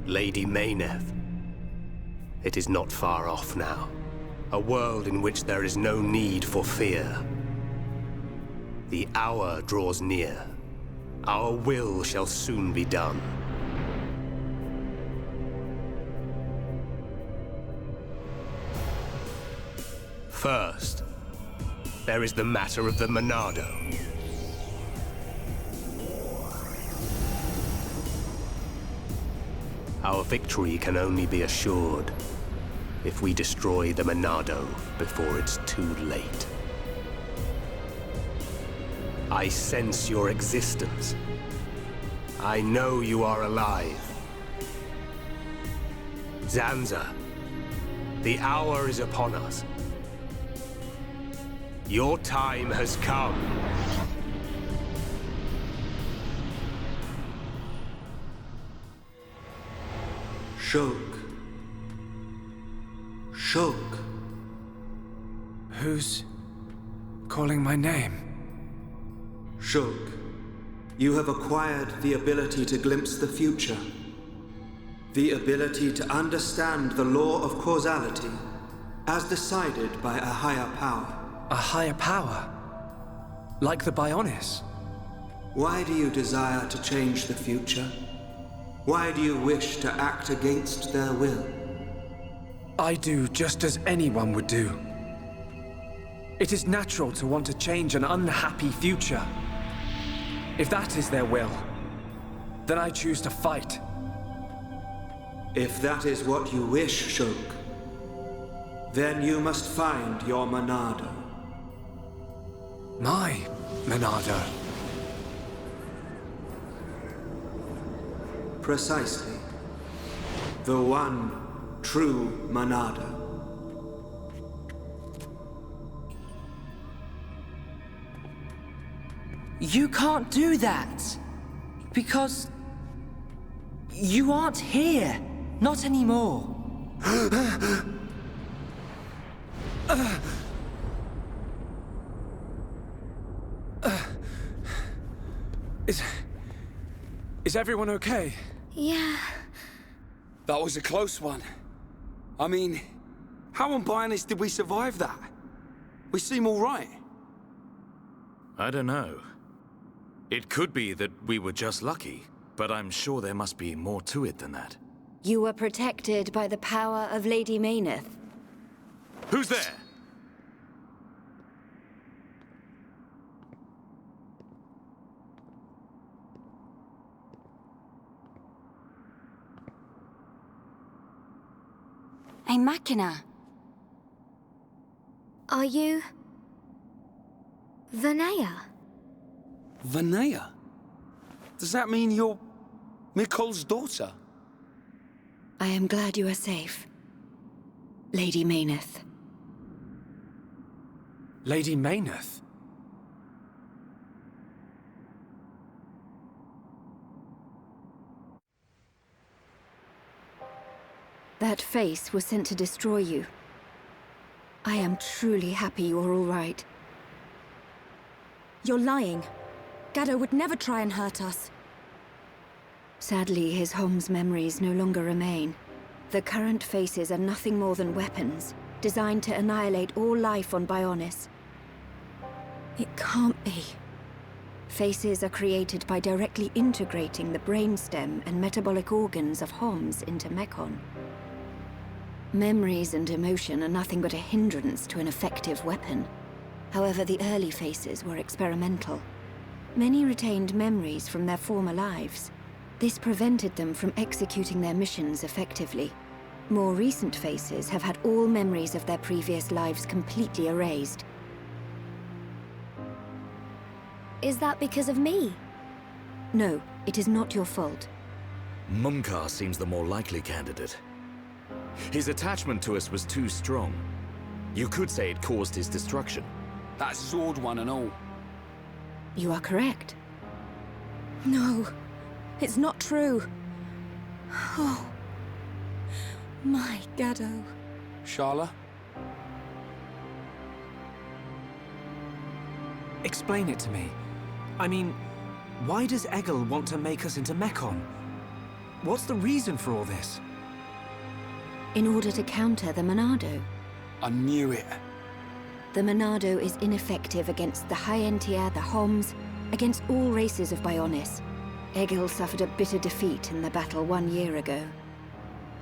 Lady Mayneth. It is not far off now. A world in which there is no need for fear. The hour draws near. Our will shall soon be done. First, there is the matter of the Monado. Our victory can only be assured if we destroy the Monado before it's too late. I sense your existence. I know you are alive. Zanza, the hour is upon us. Your time has come. Shulk. Shulk. Who's calling my name? Shulk, you have acquired the ability to glimpse the future. The ability to understand the law of causality as decided by a higher power. A higher power? Like the Bionis? Why do you desire to change the future? Why do you wish to act against their will? I do just as anyone would do. It is natural to want to change an unhappy future. If that is their will, then I choose to fight. If that is what you wish, Shulk, then you must find your Monado. My Monado? Precisely. The one true Monado. You can't do that. Because you aren't here. Not anymore. Is everyone okay? Yeah. That was a close one. I mean, how on Bionis did we survive that? We seem all right. I don't know. It could be that we were just lucky, but I'm sure there must be more to it than that. You were protected by the power of Lady Mayneth. Who's there? A Machina. Are you... Vanea? Vanea? Does that mean you're Mikol's daughter? I am glad you are safe. Lady Mayneth. Lady Mayneth? That face was sent to destroy you. I am truly happy you're all right. You're lying. Gaddo would never try and hurt us. Sadly, his home's memories no longer remain. The current faces are nothing more than weapons, designed to annihilate all life on Bionis. It can't be. Faces are created by directly integrating the brainstem and metabolic organs of Homs into Mechon. Memories and emotion are nothing but a hindrance to an effective weapon. However, the early faces were experimental. Many retained memories from their former lives. This prevented them from executing their missions effectively. More recent faces have had all memories of their previous lives completely erased. Is that because of me? No, it is not your fault. Mumkar seems the more likely candidate. His attachment to us was too strong. You could say it caused his destruction. That sword one and all. You are correct. No, it's not true. Oh, my Gaddo. Sharla? Explain it to me. I mean, Why does Eghil want to make us into Mechon? What's the reason for all this? In order to counter the Monado. I knew it. The Monado is ineffective against the High Entier, the Homs, against all races of Bionis. Eghil suffered a bitter defeat in the battle 1 year ago.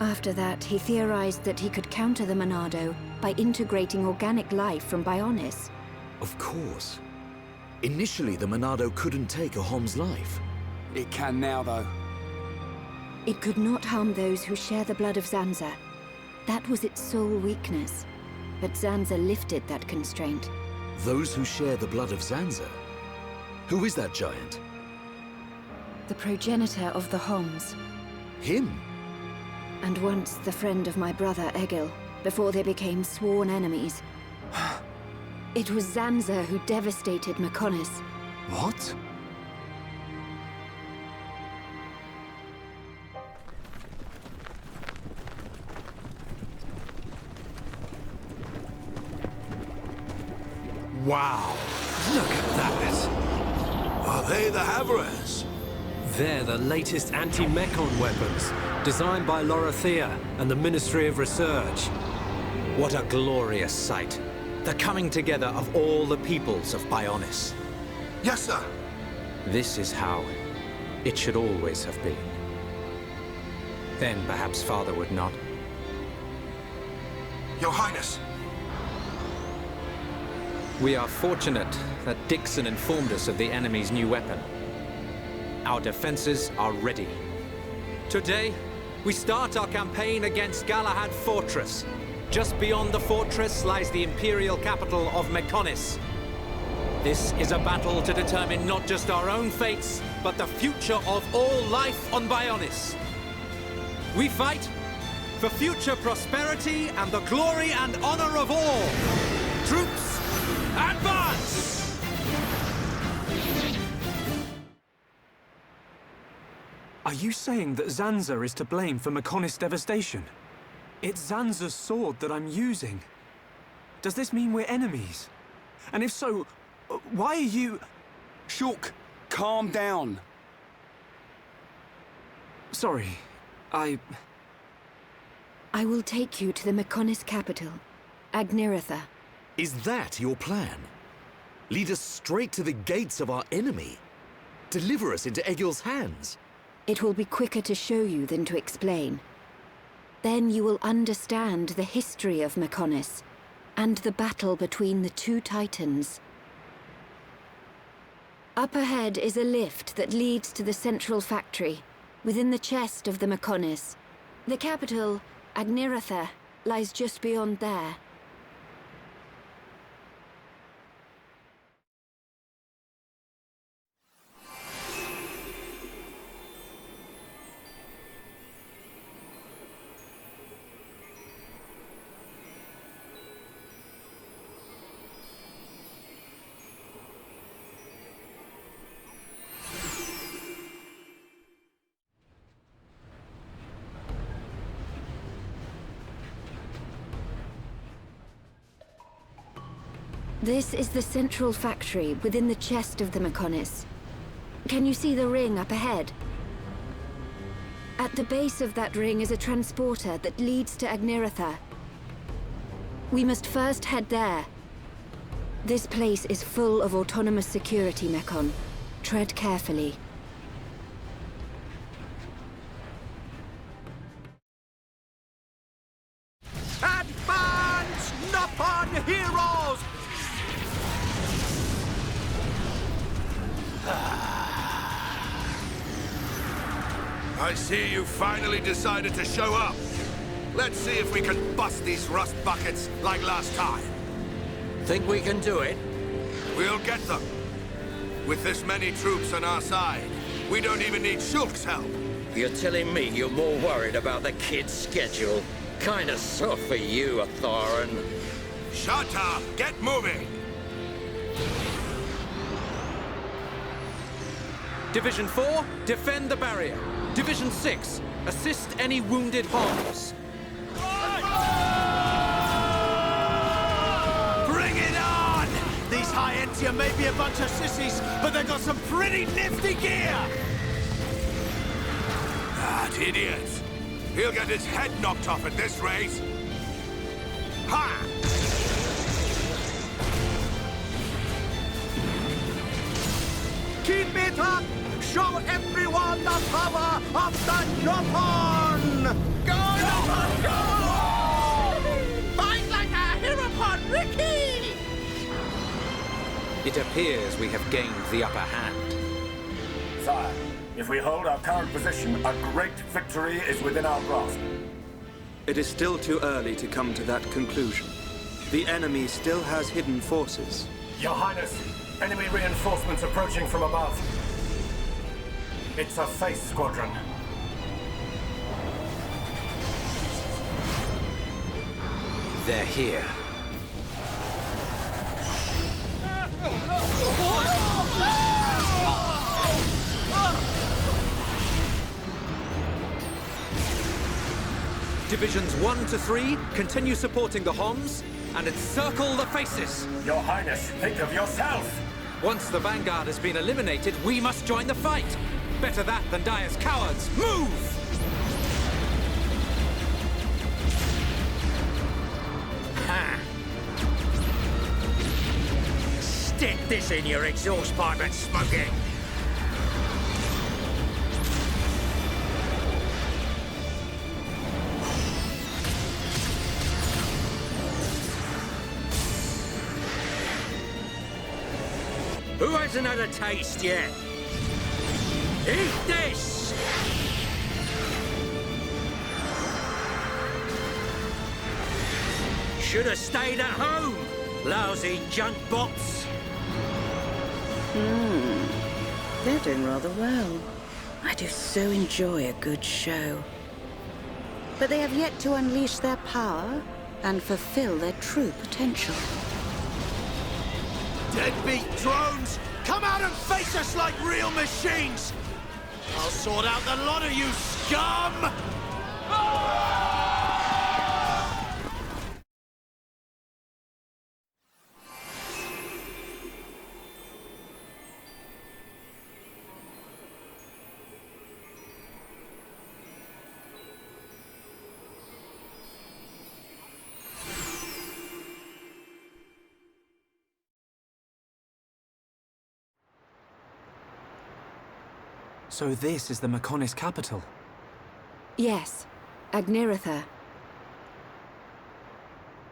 After that, he theorized that he could counter the Monado by integrating organic life from Bionis. Of course. Initially, the Monado couldn't take a Hom's life. It can now, though. It could not harm those who share the blood of Zanza. That was its sole weakness. But Zanza lifted that constraint. Those who share the blood of Zanza? Who is that giant? The progenitor of the Homs. Him? And once the friend of my brother Eghil, before they became sworn enemies. It was Zanza who devastated Mechonis. What? Wow! Look at that! Are they the Havres? They're the latest anti-Mechon weapons, designed by Lorothea and the Ministry of Research. What a glorious sight. The coming together of all the peoples of Bionis. Yes, sir. This is how it should always have been. Then perhaps Father would not. Your Highness. We are fortunate that Dixon informed us of the enemy's new weapon. Our defenses are ready. Today, we start our campaign against Galahad Fortress. Just beyond the fortress lies the imperial capital of Mechonis. This is a battle to determine not just our own fates, but the future of all life on Bionis. We fight for future prosperity and the glory and honor of all. Troops, advance! Are you saying that Zanza is to blame for Mechonis' devastation? It's Zanza's sword that I'm using. Does this mean we're enemies? And if so, why are you... Shulk, calm down. Sorry, I will take you to the Mechonis capital, Agniratha. Is that your plan? Lead us straight to the gates of our enemy? Deliver us into Eghil's hands? It will be quicker to show you than to explain. Then you will understand the history of Mechonis, and the battle between the two titans. Up ahead is a lift that leads to the central factory, within the chest of the Mechonis. The capital, Agniratha, lies just beyond there. This is the central factory within the chest of the Mechonis. Can you see the ring up ahead? At the base of that ring is a transporter that leads to Agniratha. We must first head there. This place is full of autonomous security, Mechon. Tread carefully. Advance, Nopon heroes! I see you finally decided to show up. Let's see if we can bust these rust buckets like last time. Think we can do it? We'll get them. With this many troops on our side, we don't even need Shulk's help. You're telling me you're more worried about the kid's schedule? Kinda soft for you, Atharan. Shut up! Get moving! Division 4, defend the barrier. Division 6, assist any wounded Homs. Bring it on! These high Gentium may be a bunch of sissies, but they've got some pretty nifty gear! That idiot! He'll get his head knocked off at this rate! Ha! Keep it up! Show everyone the power of the Nopon! Go, Nopon, go! Fight like a Herapon, Ricky! It appears we have gained the upper hand. Sire, if we hold our current position, a great victory is within our grasp. It is still too early to come to that conclusion. The enemy still has hidden forces. Your Highness, enemy reinforcements approaching from above. It's a face squadron. They're here. Divisions 1 to 3, continue supporting the Homs, and encircle the faces. Your Highness, think of yourself! Once the Vanguard has been eliminated, we must join the fight. Better that than die as cowards. Move! Ha! Stick this in your exhaust pipe and smoke it! Who hasn't had a taste yet? Eat this! Should have stayed at home, lousy junk bots. They're doing rather well. I do so enjoy a good show. But they have yet to unleash their power and fulfill their true potential. Deadbeat drones! Come out and face us like real machines! I'll sort out the lot of you, scum! So this is the Mechonis capital? Yes, Agniratha.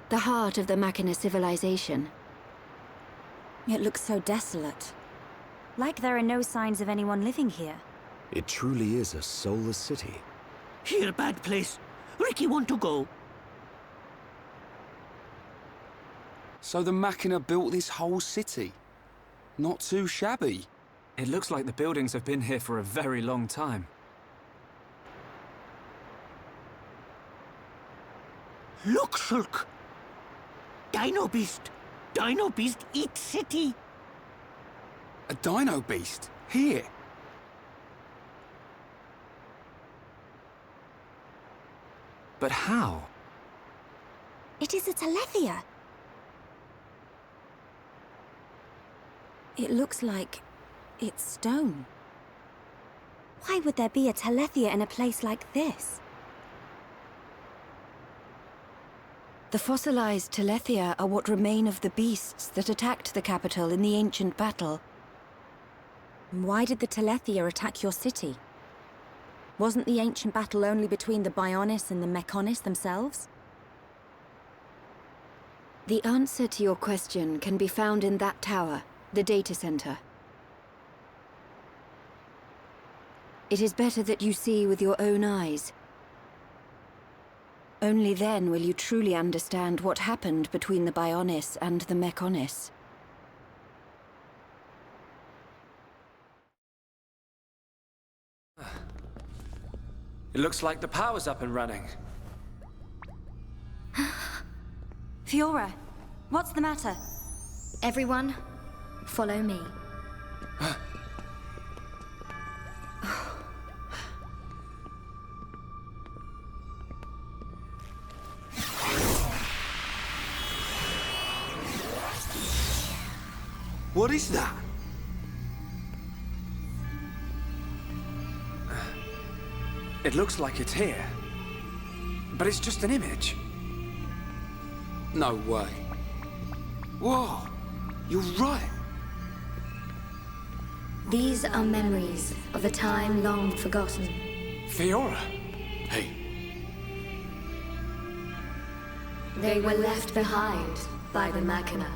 The heart of the Machina civilization. It looks so desolate. Like there are no signs of anyone living here. It truly is a soulless city. Here, bad place. Ricky want to go. So the Machina built this whole city? Not too shabby. It looks like the buildings have been here for a very long time. Look, Shulk. Dino Beast. Dino Beast eats city. A Dino Beast? Here? But how? It is a Telethia. It looks like it's stone. Why would there be a Telethia in a place like this? The fossilized Telethia are what remain of the beasts that attacked the capital in the ancient battle. Why did the Telethia attack your city? Wasn't the ancient battle only between the Bionis and the Mechonis themselves? The answer to your question can be found in that tower, the data center. It is better that you see with your own eyes. Only then will you truly understand what happened between the Bionis and the Mechonis. It looks like the power's up and running. Fiora, what's the matter? Everyone, follow me. What is that? It looks like it's here. But it's just an image. No way. Whoa, you're right. These are memories of a time long forgotten. Fiora? Hey. They were left behind by the Machina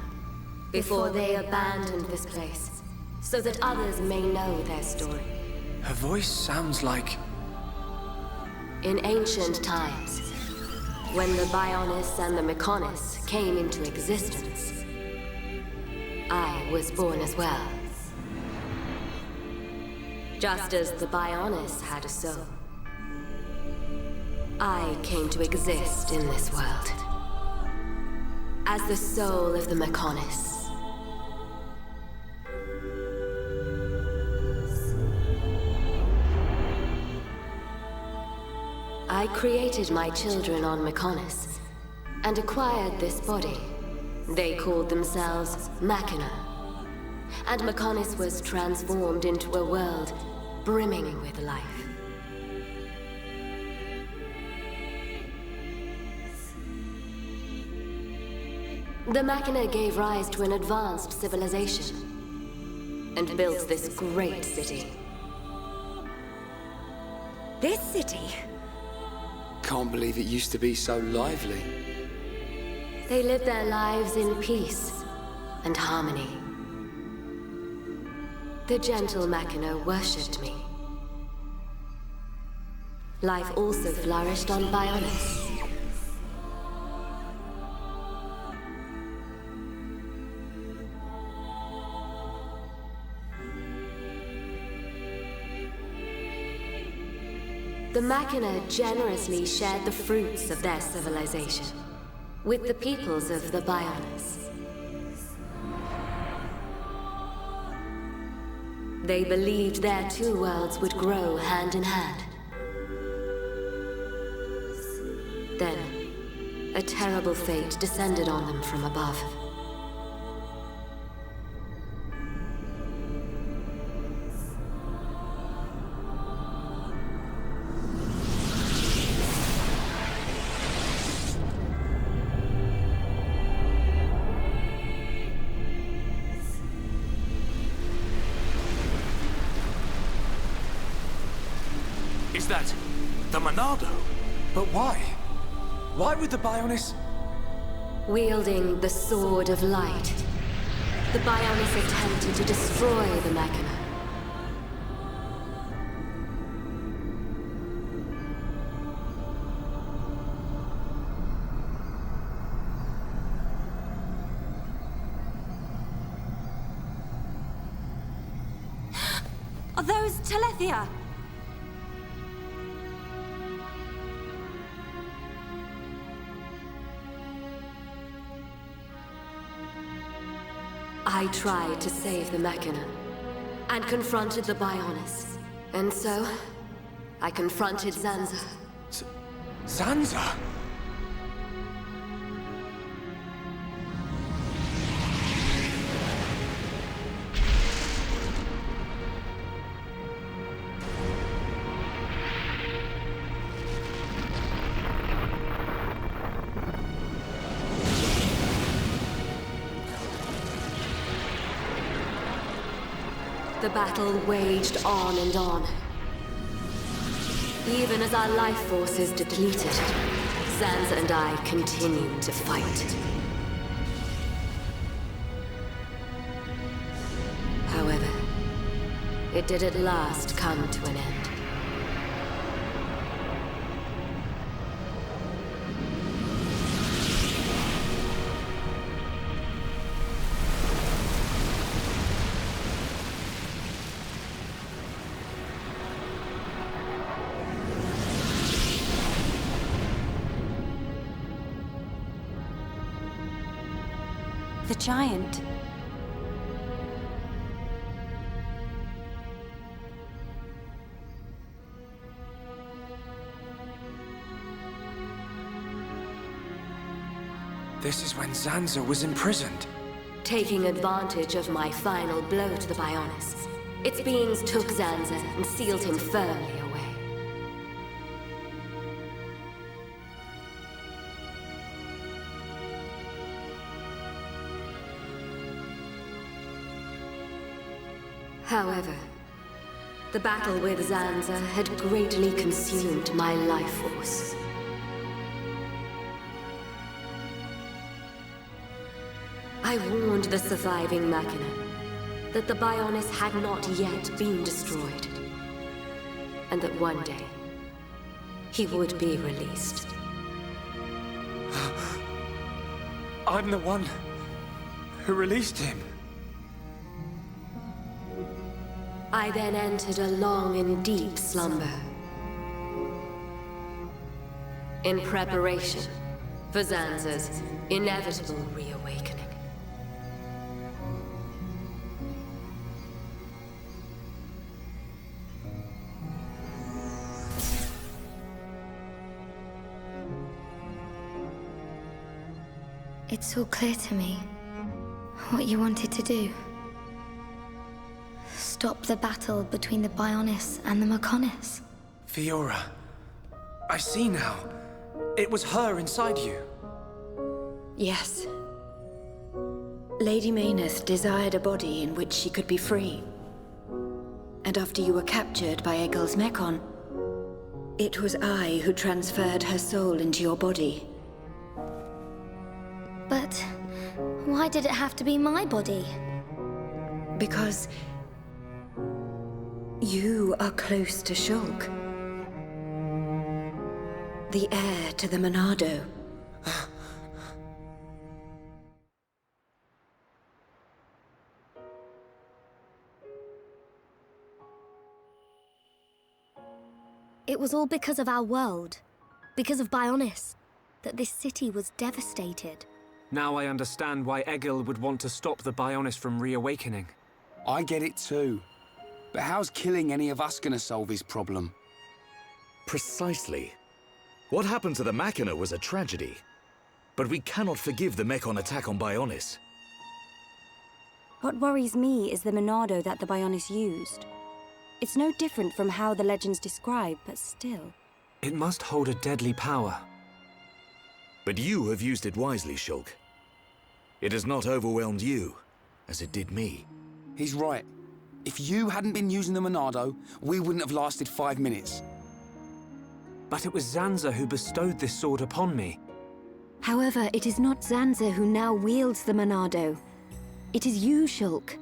before they abandoned this place, so that others may know their story. Her voice sounds like... In ancient times, when the Bionis and the Mechonis came into existence, I was born as well. Just as the Bionis had a soul, I came to exist in this world as the soul of the Mechonis. I created my children on Mechonis and acquired this body. They called themselves Machina, and Mechonis was transformed into a world brimming with life. The Machina gave rise to an advanced civilization and built this great city. This city? Can't believe it used to be so lively. They lived their lives in peace and harmony. The gentle Machina worshipped me. Life also flourished on Bionis. The Machina generously shared the fruits of their civilization with the peoples of the Bionis. They believed their two worlds would grow hand in hand. Then, a terrible fate descended on them from above. Is that the Monado? But why? Why would the Bionis... Wielding the Sword of Light, the Bionis attempted to destroy the Machina. Are those Telethia? I tried to save the Machina, and confronted the Bionis. And so, I confronted Zanza. Zanza? The battle waged on and on. Even as our life forces depleted, Zanza and I continued to fight. However, it did at last come to an end. The giant. This is when Zanza was imprisoned. taking advantage of my final blow to the Bionis. Its beings took Zanza and sealed him firmly away. However, the battle with Zanza had greatly consumed my life force. I warned the surviving Machina that the Bionis had not yet been destroyed, and that one day he would be released. I'm the one who released him. I then entered a long and deep slumber, in preparation for Zanza's inevitable reawakening. It's all clear to me what you wanted to do. Stop the battle between the Bionis and the Mechonis. Fiora, I see now. It was her inside you. Yes. Lady Meyneth desired a body in which she could be free. And after you were captured by Eghil's Mechon, it was I who transferred her soul into your body. But why did it have to be my body? Because you are close to Shulk, the heir to the Monado. It was all because of our world, because of Bionis, that this city was devastated. Now I understand why Eghil would want to stop the Bionis from reawakening. I get it too. But how's killing any of us gonna solve his problem? Precisely. What happened to the Machina was a tragedy. But we cannot forgive the Mechon attack on Bionis. What worries me is the Monado that the Bionis used. It's no different from how the legends describe, but still. It must hold a deadly power. But you have used it wisely, Shulk. It has not overwhelmed you, as it did me. He's right. If you hadn't been using the Monado, we wouldn't have lasted 5 minutes. But it was Zanza who bestowed this sword upon me. However, it is not Zanza who now wields the Monado. It is you, Shulk.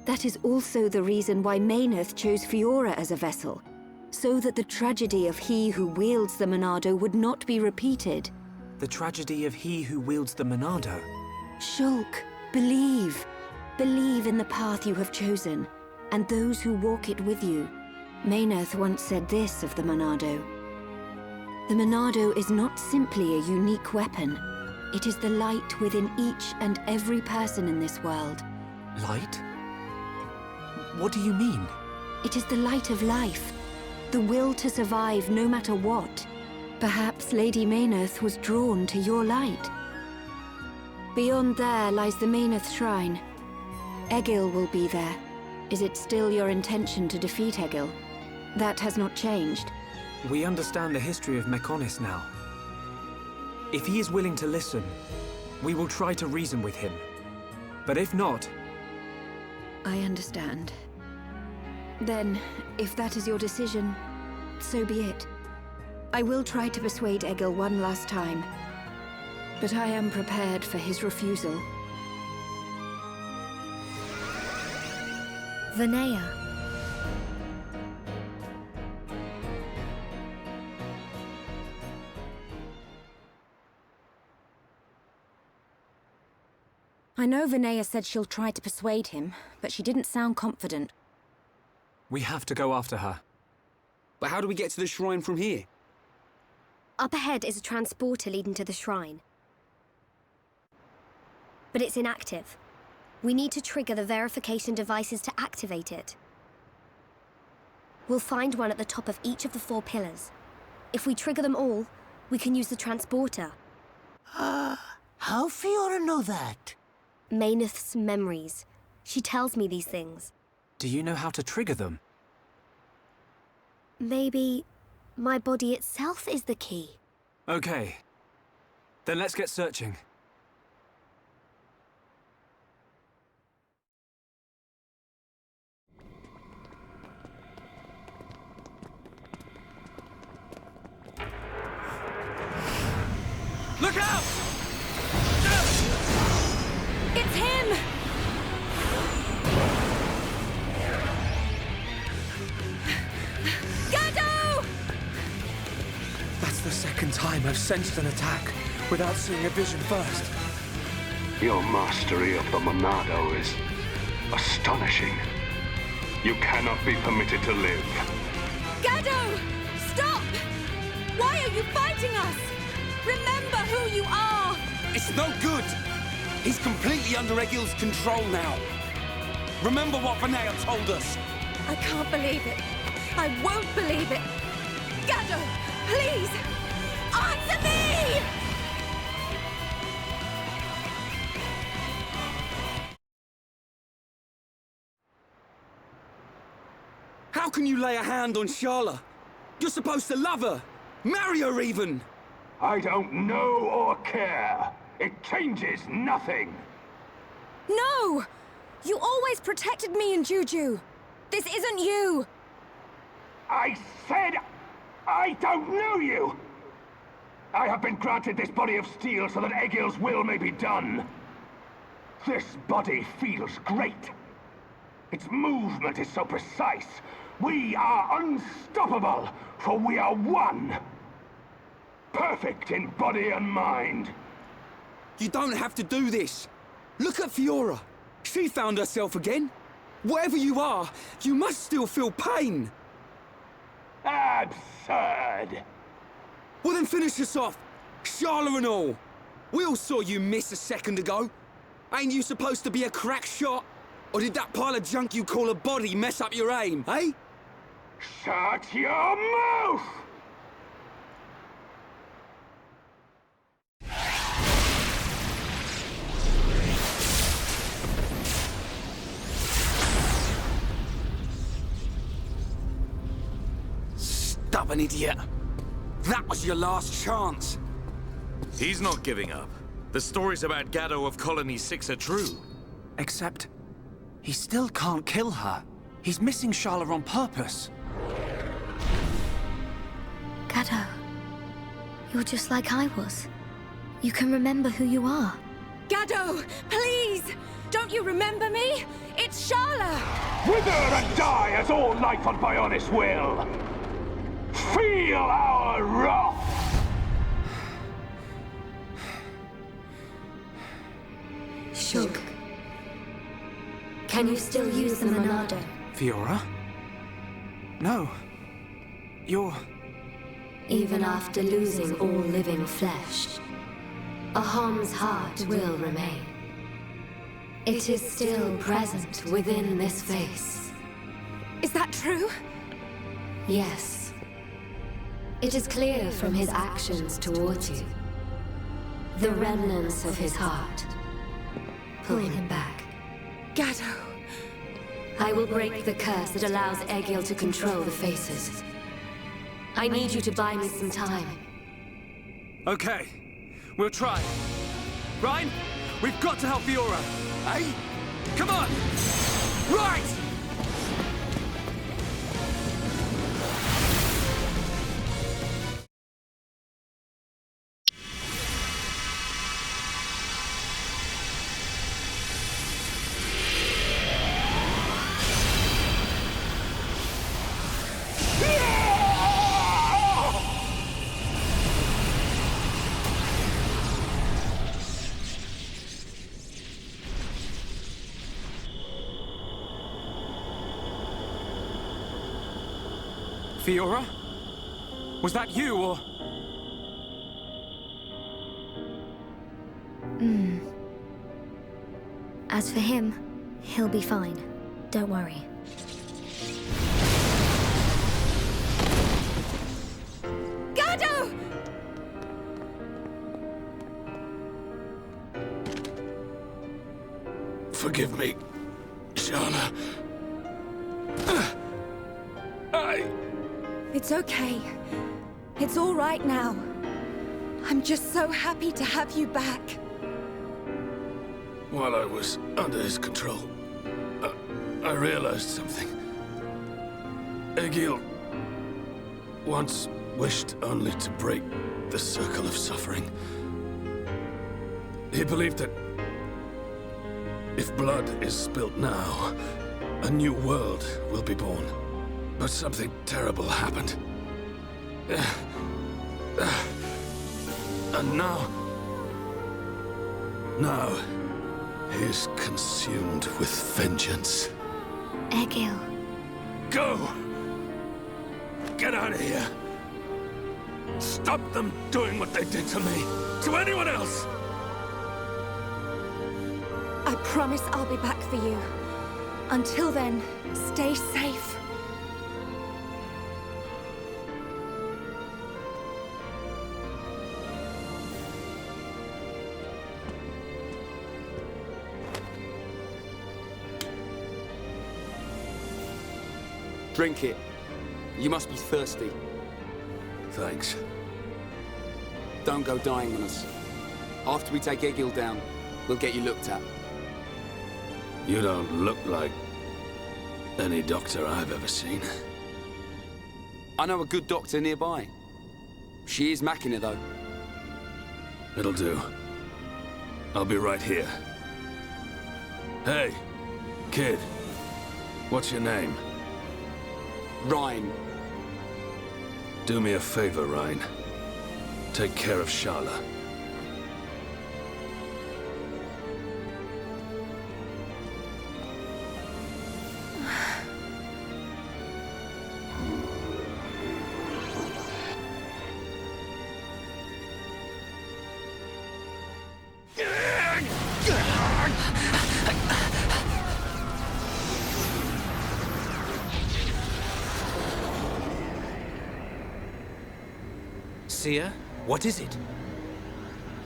That is also the reason why Meyneth chose Fiora as a vessel, so that the tragedy of he who wields the Monado would not be repeated. The tragedy of he who wields the Monado? Shulk, believe. Believe in the path you have chosen, and those who walk it with you. Meyneth once said this of the Monado. The Monado is not simply a unique weapon. It is the light within each and every person in this world. Light? What do you mean? It is the light of life. The will to survive no matter what. Perhaps Lady Meyneth was drawn to your light. Beyond there lies the Meyneth Shrine. Eghil will be there. Is it still your intention to defeat Eghil? That has not changed. We understand the history of Mechonis now. If he is willing to listen, we will try to reason with him. But if not... I understand. Then, if that is your decision, so be it. I will try to persuade Eghil one last time. But I am prepared for his refusal. Vanea. I know Vanea said she'll try to persuade him, but she didn't sound confident. We have to go after her. But how do we get to the shrine from here? Up ahead is a transporter leading to the shrine. But it's inactive. We need to trigger the verification devices to activate it. We'll find one at the top of each of the 4 pillars. If we trigger them all, we can use the transporter. How Fiora know that? Mayneth's memories. She tells me these things. Do you know how to trigger them? Maybe my body itself is the key. Okay. Then let's get searching. Look out! It's him! Gado! That's the second time I've sensed an attack without seeing a vision first. Your mastery of the Monado is astonishing. You cannot be permitted to live. Gado! Stop! Why are you fighting us? Remember who you are! It's no good! He's completely under Eghil's control now. Remember what Vanea told us. I can't believe it. I won't believe it. Gado, please! Answer me! How can you lay a hand on Sharla? You're supposed to love her! Marry her even! I don't know or care. It changes nothing. No! You always protected me and Juju. This isn't you! I said I don't know you! I have been granted this body of steel so that Eghil's will may be done. This body feels great. Its movement is so precise. We are unstoppable, for we are one. Perfect in body and mind. You don't have to do this. Look at Fiora. She found herself again. Whatever you are, you must still feel pain. Absurd. Well then finish us off. Sharla and all. We all saw you miss a second ago. Ain't you supposed to be a crack shot? Or did that pile of junk you call a body mess up your aim, eh? Shut your mouth! Stubborn idiot. That was your last chance. He's not giving up. The stories about Gado of Colony 6 are true. Except, he still can't kill her. He's missing Sharla on purpose. Gado, you're just like I was. You can remember who you are. Gado, please! Don't you remember me? It's Sharla! Wither and die as all life on Bionis will! Feel our wrath! Shulk, can you still use the Monado? Fiora? No. You're... Even after losing all living flesh, Ahom's heart will remain. It is still present within this face. Is that true? Yes. It is clear from his actions towards you. The remnants of his heart pull him back. Gado. I will break the curse that allows Eghil to control the faces. I need you to buy me some time. Okay. We'll try. Ryan, we've got to help Fiora. Hey? Come on! Right! Fiora? Was that you, or...? As for him, he'll be fine. Don't worry. Gado! Forgive me, Sharla. It's okay. It's all right now. I'm just so happy to have you back. While I was under his control, I realized something. Eghil once wished only to break the circle of suffering. He believed that if blood is spilt now, a new world will be born. But something terrible happened. And now he is consumed with vengeance. Eghil. Go! Get out of here! Stop them doing what they did to me! To anyone else! I promise I'll be back for you. Until then, stay safe. Drink it. You must be thirsty. Thanks. Don't go dying on us. After we take Eghil down, we'll get you looked at. You don't look like any doctor I've ever seen. I know a good doctor nearby. She is Machina, though. It'll do. I'll be right here. Hey, kid. What's your name? Ryan. Do me a favor, Ryan. Take care of Sharla. Seer, what is it?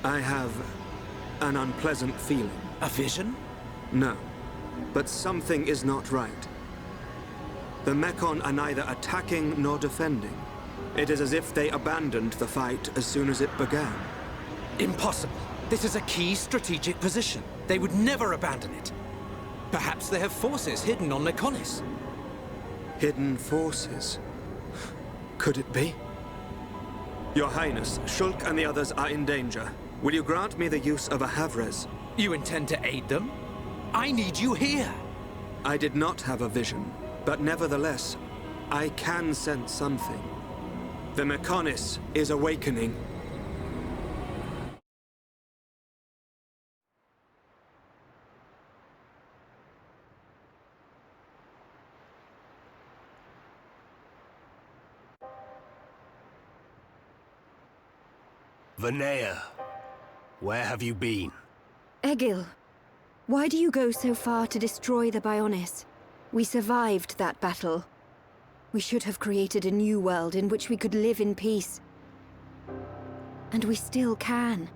I have an unpleasant feeling. A vision? No, but something is not right. The Mechon are neither attacking nor defending. It is as if they abandoned the fight as soon as it began. Impossible. This is a key strategic position. They would never abandon it. Perhaps they have forces hidden on Mechonis. Hidden forces? Could it be? Your Highness, Shulk and the others are in danger. Will you grant me the use of a Havres? You intend to aid them? I need you here! I did not have a vision, but nevertheless, I can sense something. The Mechonis is awakening. Vanea, where have you been? Eghil, why do you go so far to destroy the Bionis? We survived that battle. We should have created a new world in which we could live in peace. And we still can.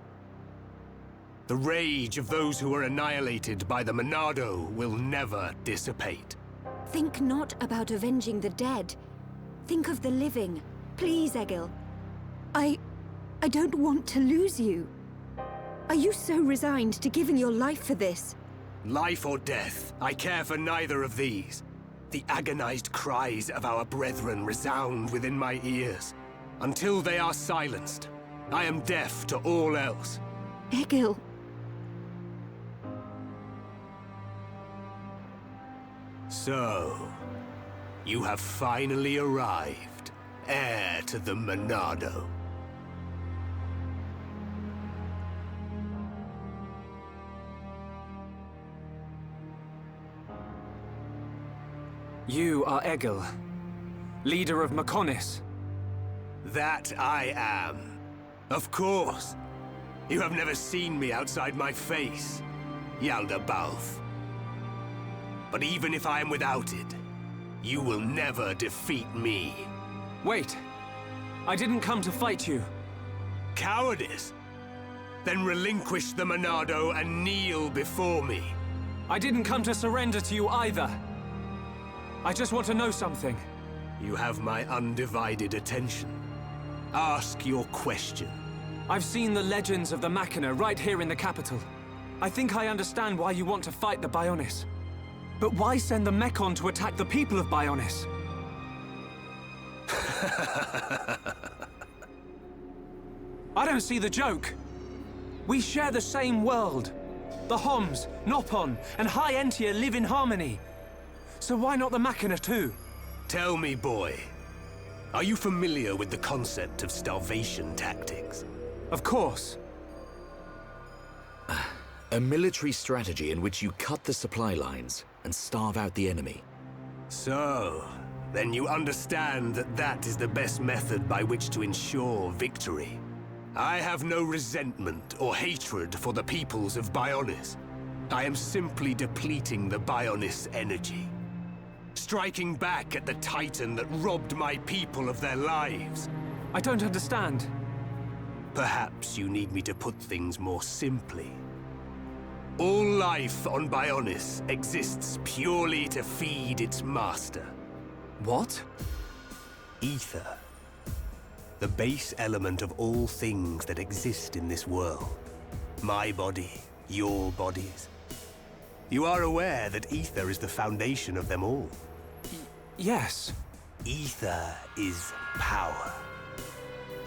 The rage of those who were annihilated by the Monado will never dissipate. Think not about avenging the dead. Think of the living. Please, Eghil. I don't want to lose you. Are you so resigned to giving your life for this? Life or death, I care for neither of these. The agonized cries of our brethren resound within my ears. Until they are silenced, I am deaf to all else. Eghil. So, you have finally arrived, heir to the Monado. You are Eghil, leader of Mechonis. That I am. Of course. You have never seen me outside my face, Yalda Balf. But even if I am without it, you will never defeat me. Wait. I didn't come to fight you. Cowardice? Then relinquish the Monado and kneel before me. I didn't come to surrender to you either. I just want to know something. You have my undivided attention. Ask your question. I've seen the legends of the Machina right here in the capital. I think I understand why you want to fight the Bionis. But why send the Mechon to attack the people of Bionis? I don't see the joke. We share the same world. The Homs, Nopon, and High Entia live in harmony. So why not the Machina too? Tell me, boy. Are you familiar with the concept of starvation tactics? Of course. A military strategy in which you cut the supply lines and starve out the enemy. So, then you understand that that is the best method by which to ensure victory. I have no resentment or hatred for the peoples of Bionis. I am simply depleting the Bionis energy. Striking back at the Titan that robbed my people of their lives. I don't understand. Perhaps you need me to put things more simply. All life on Bionis exists purely to feed its master. What? Ether. The base element of all things that exist in this world. My body, your bodies. You are aware that ether is the foundation of them all? Yes. Ether is power.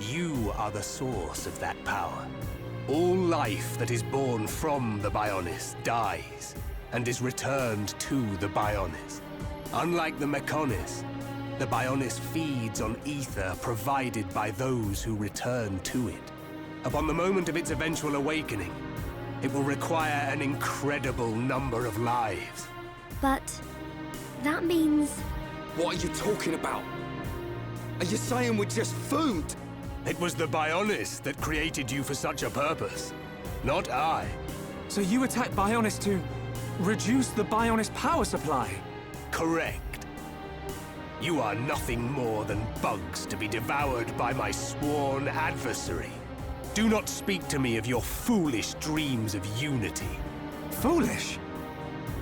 You are the source of that power. All life that is born from the Bionis dies, and is returned to the Bionis. Unlike the Mechonis, the Bionis feeds on ether provided by those who return to it. Upon the moment of its eventual awakening, it will require an incredible number of lives. But that means... What are you talking about? Are you saying we're just food? It was the Bionis that created you for such a purpose, not I. So you attacked Bionis to reduce the Bionis power supply? Correct. You are nothing more than bugs to be devoured by my sworn adversary. Do not speak to me of your foolish dreams of unity. Foolish?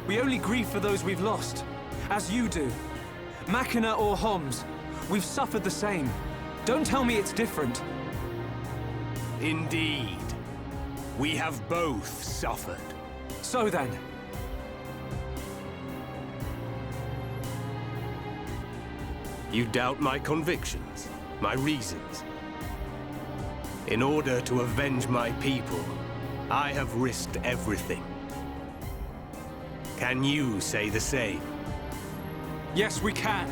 We only grieve for those we've lost, as you do. Machina or Homs, we've suffered the same. Don't tell me it's different. Indeed. We have both suffered. So then. You doubt my convictions, my reasons. In order to avenge my people, I have risked everything. Can you say the same? Yes, we can.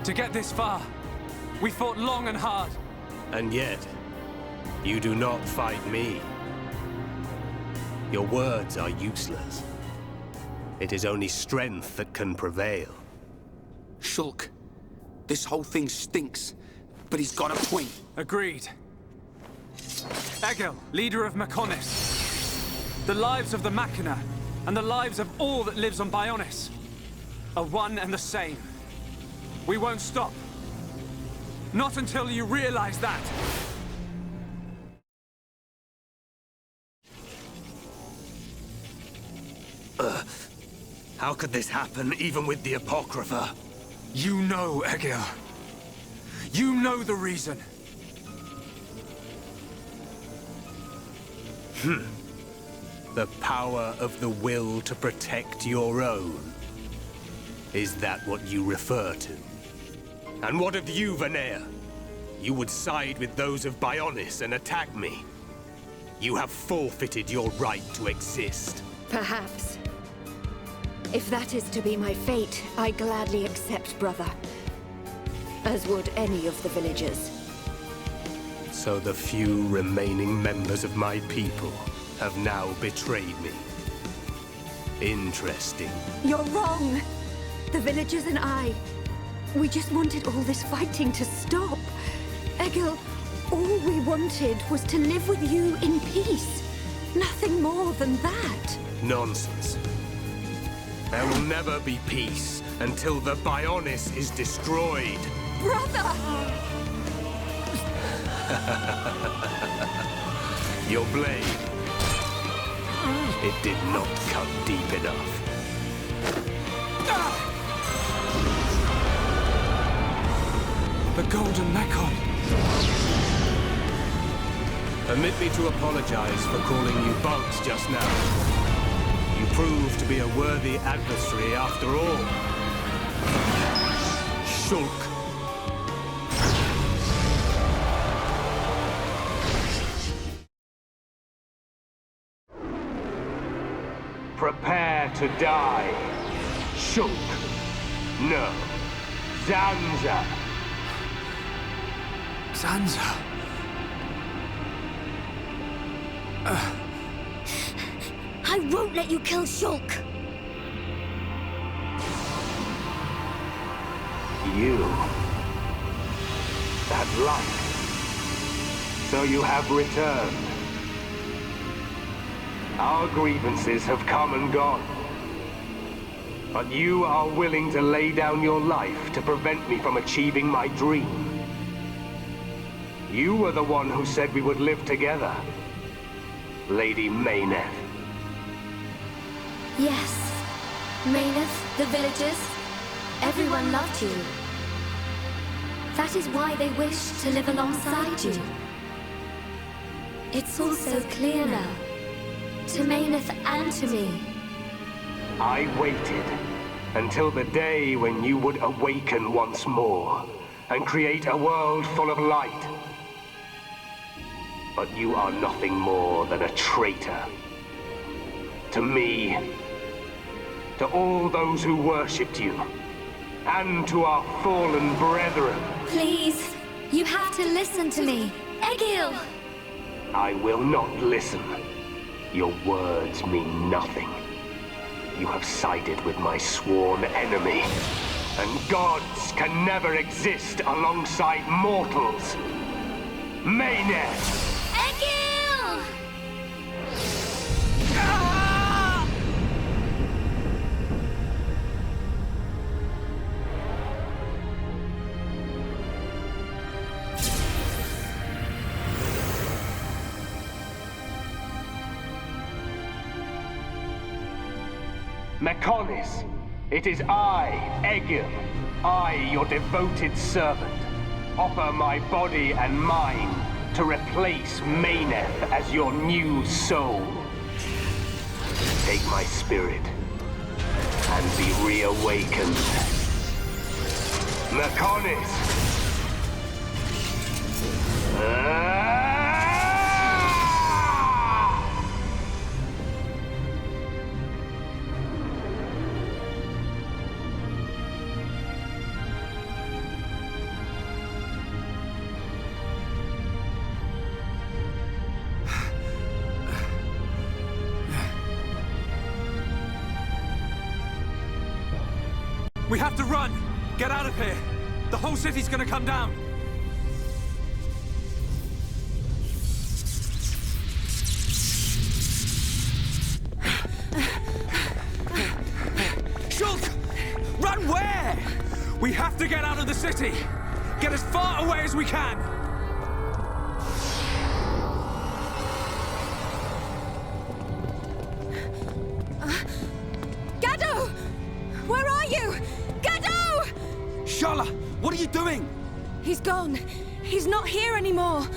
To get this far, we fought long and hard. And yet, you do not fight me. Your words are useless. It is only strength that can prevail. Shulk, this whole thing stinks, but he's got a point. Agreed. Eghil, leader of Mechonis. The lives of the Machina, and the lives of all that lives on Bionis, are one and the same. We won't stop. Not until you realize that. How could this happen, even with the Apocrypha? You know, Eghil. You know the reason. The power of the will to protect your own. Is that what you refer to? And what of you, Vanea? You would side with those of Bionis and attack me. You have forfeited your right to exist. Perhaps. If that is to be my fate, I gladly accept, brother. As would any of the villagers. So the few remaining members of my people have now betrayed me. Interesting. You're wrong! The villagers and I, we just wanted all this fighting to stop. Eghil, all we wanted was to live with you in peace. Nothing more than that. Nonsense. There will never be peace until the Bionis is destroyed. Brother! Your blade. It did not cut deep enough. The Golden Mechon. Permit me to apologize for calling you bugs just now. You proved to be a worthy adversary after all. Shulk. Prepare to die. Shulk. No. Zanza. Zanza. I won't let you kill Shulk. You. That light. So you have returned. Our grievances have come and gone. But you are willing to lay down your life to prevent me from achieving my dream. You were the one who said we would live together, Lady Mechonis. Yes. Mechonis, the villagers, everyone loved you. That is why they wished to live alongside you. It's all so clear now. To Mechonis and to me. I waited until the day when you would awaken once more and create a world full of light. But you are nothing more than a traitor. To me, to all those who worshipped you, and to our fallen brethren. Please, you have to listen to me. Eghil! I will not listen. Your words mean nothing. You have sided with my sworn enemy, and gods can never exist alongside mortals. Mechonis! Eghil! Mechonis, it is I, Eghil, I, your devoted servant, offer my body and mind to replace Mechonis as your new soul. Take my spirit and be reawakened. Mechonis! We have to run! Get out of here! The whole city's gonna come down! Shulk! Run where? We have to get out of the city! Get as far away as we can! Gado! Where are you? Gado! Shala, what are you doing? He's gone. He's not here anymore.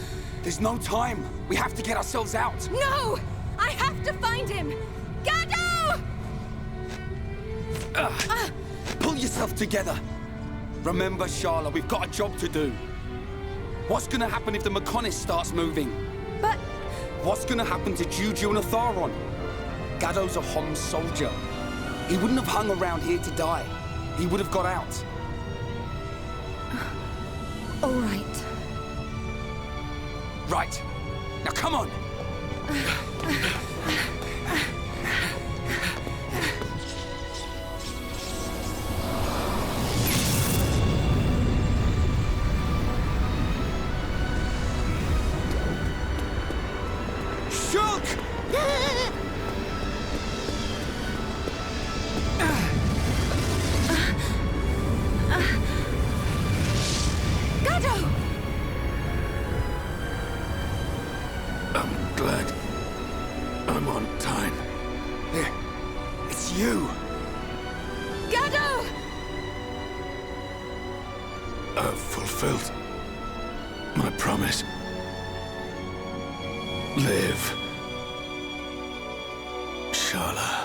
There's no time. We have to get ourselves out. No! I have to find him! Gado! Pull yourself together. Remember, Shala, we've got a job to do. What's gonna happen if the Mechonis starts moving? But... What's gonna happen to Juju and Atharon? Gado's a Hom soldier. He wouldn't have hung around here to die. He would have got out. All right. Right. Now come on! Shulk! Gado! I'm glad I'm on I've fulfilled my promise. Live, Shala.